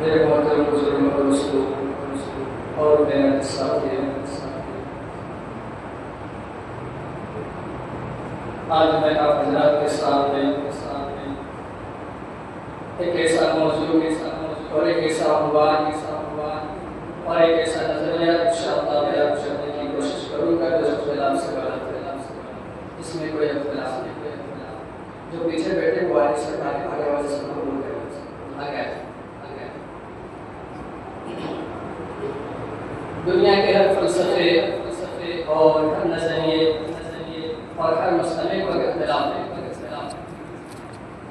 میرے محترم بزرگوں اور دوستوں اور میرے ساتھی، آج میں آپ حضرات کے سامنے ایک ایسا موضوع اور ایک ایسا عنوان اور ایک ایسا نظریہ انشاءاللہ بیان کرنے کی کوشش کروں گا جو اختلاف سے غلط ہے، اس میں کوئی اختلاف نہیں۔ جو پیچھے بیٹھے وہ آئے سرکار آگے والے سب کو بول گئے آگے دنیا کے ہر فلسفے اور ہر نظریے اور ہر مسئلے پر اختلاف ہے،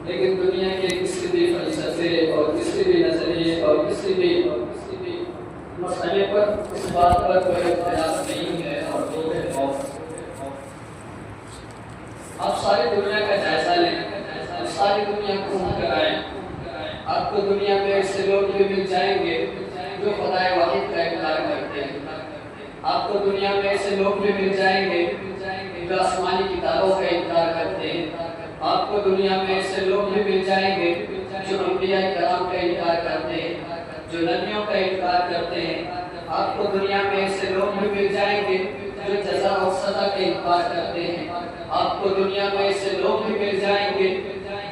لیکن دنیا کے کسی بھی فلسفے اور کسی بھی نظریے اور کسی بھی مسئلے پر اس بات پر کوئی اختلاف نہیں ہے اور وہ ہے موت۔ آپ ساری دنیا کا جائزہ لیں، ساری دنیا کو گھوم کر آئیں، آپ کو دنیا میں ایسے لوگ بھی مل جائیں گے جو خدائے واحد کا انکار کرتے ہیں، آپ کو دنیا میں ایسے لوگ بھی مل جائیں گے جو آسمانی کتابوں کا انکار کرتے ہیں، آپ کو دنیا میں ایسے لوگ بھی مل جائیں گے جو انبیاء کرام کا انکار کرتے ہیں، جو نبیوں کا انکار کرتے ہیں، آپ کو دنیا میں ایسے لوگ بھی مل جائیں گے جو جزا اور سزا کا انکار کرتے ہیں، آپ کو دنیا میں ایسے لوگ بھی مل جائیں گے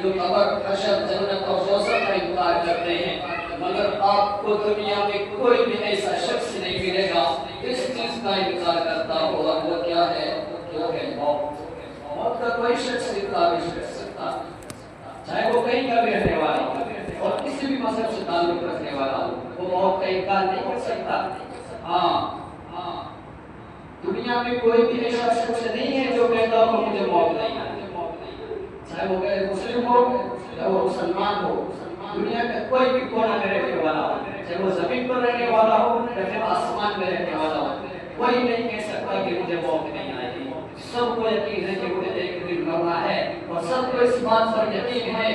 جو قبر، حشر، جنت اور دوزخ کا انکار کرتے ہیں، مگر آپ کو دنیا میں کوئی بھی ایسا شخص نہیں ملے گا اس چیز کا انکار کرتا ہو، اور وہ کیا ہے؟ وہ ہے موت۔ موت کا کوئی شخص انکار نہیں کر سکتا، چاہے وہ کہیں کا بھی رہنے والا ہو اور کسی بھی مذہب سے تعلق رکھنے والا ہو، وہ موت کا انکار نہیں کر سکتا۔ ہاں، دنیا میں کوئی بھی ایسا شخص نہیں ہے جو کہتا ہو مجھے موت نہیں آتی، چاہے وہ مسلم ہو یا وہ مسلمان ہو، دنیا کا کوئی بھی کونا میں رہنے والا ہو، چاہے وہ زمین پر رہنے والا ہو یا پھر آسمان میں رہنے والا ہو، کوئی نہیں کہہ سکتا کہ مجھے موت نہیں آئے گی۔ سب کو یقین ہے کہ مجھے ایک دن مرنا ہے، اور سب کو اس بات پر یقین ہے،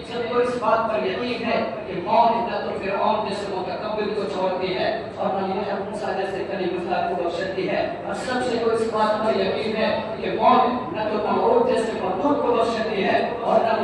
سب کو اس بات پر یقین ہے کہ موت نہ تو فرعون جیسے متکبر کو چھوڑتی ہے اور نہ موسیٰ جیسے کلیم اللہ کو بخشتی ہے، اور سب سے کو اس بات پر یقین ہے کہ موت نہ تو نمرود جیسے مردود کو بخشتی ہے اور نہ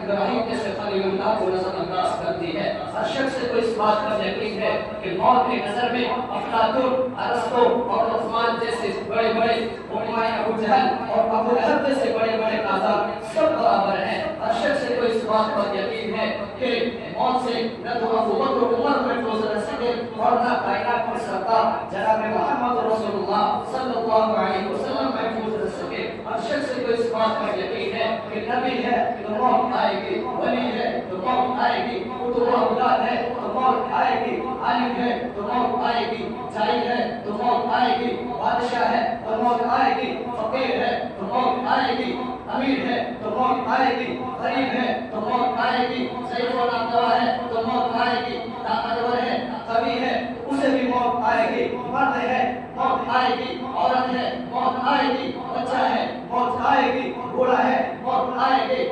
ابراہیم جیسے خلیل اللہ کو نظر انداز کرتی ہے۔ ہر شخص کو اس بات پر یقین ہے کہ موت کی نظر میں افلاطون، ارسطو اور عثمان جیسے بڑے بڑے ابو جہل اور ابو لہب جیسے بڑے بڑے قادر سب برابر ہیں۔ ہر شخص کو اس بات پر یقین ہے کہ موت سے نہ تو ابو بکر عمر محفوظ رہ سکے اور نہ کائنات کے سردار جناب محمد رسول اللہ صلی اللہ علیہ وسلم محفوظ رہ سکے۔ ہر شخص کو اس بات پر یقین ہے کہ نبی ہے تو موت آئے گی، ولی ہے تو موت آئے گی، قطب اولاد ہے تو موت آئے گی، عالم ہے تو موت آئے گی، جاہل ہے تو موت آئے گی، بادشاہ ہے تو موت آئے گی، فقیر ہے تو موت آئے گی، امیر ہے تو موت آئے گی، غریب ہے تو موت آئے گی، ضعیف و ناتواں ہے تو موت آئے گی، طاقتور ہے، قوی ہے اسے بھی موت آئے گی، مرد ہے موت آئے گی، عورت ہے موت آئے گی، بچہ ہے موت آئے گی، بوڑھا ہے موت آئے گی،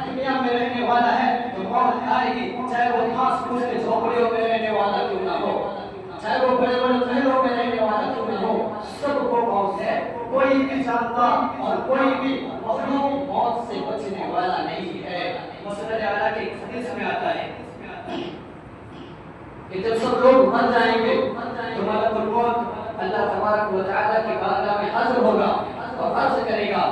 دنیا میں رہنے والا ہے تو موت آئے گی، چاہے وہ گھاس پھوس کے جھوپڑیوں میں رہنے والا کیوں نہ ہو، چاہے وہ بڑے بڑے محلوں میں رہنے والا کیوں نہ ہو، سب کو موت ہے۔ کوئی بھی جانور اور کوئی بھی مخلوق موت سے بچنے والا نہیں ہے۔ مسند اعلیٰ کی حدیث میں آتا ہے کہ جب سب لوگ مر جائیں گے تو ملک الموت اللہ تبارک و تعالیٰ کی بارگاہ میں حاضر ہوگا اور عرض کرے گا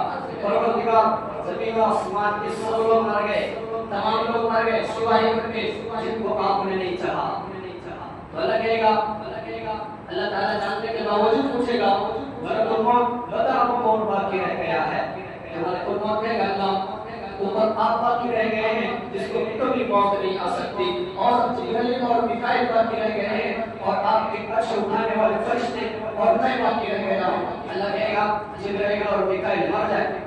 پروردگار زمین و آسمان کے سب لوگ مر گئے، تمام لوگ مر گئے سوائے ان کے جن کو آپ نے نہیں چاہا۔ تو اللہ کہے گا، اللہ تعالیٰ جاننے کے باوجود پوچھے گا ملک الموت بتا وہ کون باقی رہ گیا ہے؟ ملک الموت کہے گا اللہ اوپر آپ باقی رہ گئے ہیں جس کو کبھی موت نہیں آ سکتی، اور جبرائیل اور میکائیل باقی رہ گئے ہیں اور آپ کے عرش اٹھانے والے فرشتے اور میں باقی رہ گیا ہوں۔ اللہ کہے گا جبرائیل اور میکائیل مر جائے،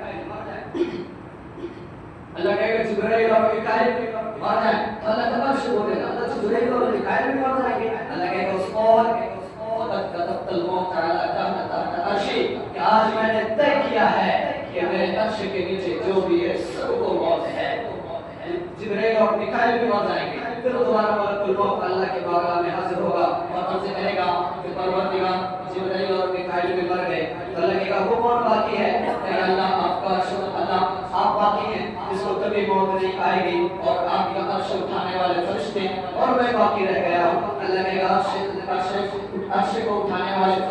اللہ کہے گا جبرائیل اور میکائیل مر جائے تو اللہ کا عرش بولے گا اللہ جبرائیل اور میکائیل بھی مر جائیں گے۔ اللہ کہے گا اس اور وقت كتبت الموت على تحت عرشی کہ آج میں نے طے کیا ہے کہ میرے عرش کے نیچے جو بھی ہے سب کو موت ہے۔ جبرائیل اور میکائیل بھی مر جائیں گے، پھر دوبارہ ملک الموت اللہ کے بارگاہ میں حاضر ہوگا اور ہم سے کہے گا کہ پروردگار جبرائیل اور میکائیل بھی مر گئے، تو اللہ کہے گا وہ کون باقی ہے؟ کہ اللہ آپ کا عرش، اللہ آپ باقی ہیں جس کو کبھی موت نہیں آئے گی، اور آپ کا عرش اٹھانے والے فرشتے اور میں باقی رہ گیا. اللہ نے عرش کو اٹھانے والے